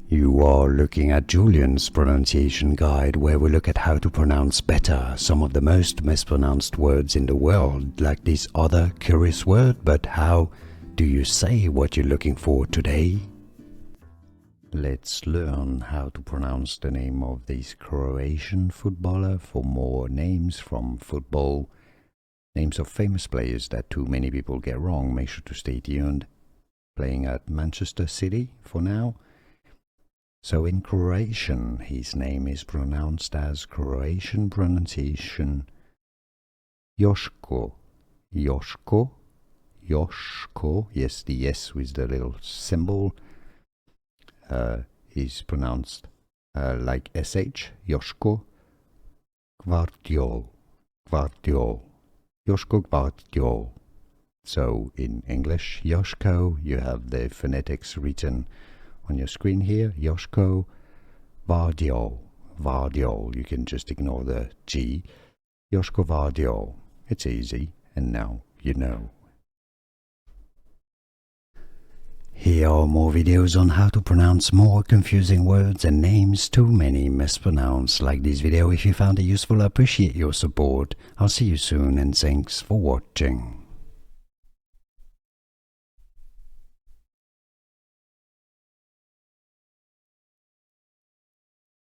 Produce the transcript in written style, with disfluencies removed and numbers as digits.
You are looking at Julian's pronunciation guide, where we look at how to pronounce better some of the most mispronounced words in the world, like this other curious word. But how do you say what you're looking for today? Let's learn how to pronounce the name of this Croatian footballer. For more names from football, names of famous players that too many people get wrong, make sure to stay tuned. Playing at Manchester City for now. So in Croatian, his name is pronounced as Croatian pronunciation Josko. Josko. Josko. Yes, the S with the little symbol is pronounced like SH. Josko Gvardiol. Gvardiol. Josko Gvardiol. So in English, Josko, you have the phonetics written on your screen here, Josko Gvardiol. Gvardiol, you can just ignore the G. Josko Gvardiol. It's easy, and now you know. Here are more videos on how to pronounce more confusing words and names too many mispronounced. Like this video if you found it useful. I appreciate your support. I'll see you soon, and thanks for watching.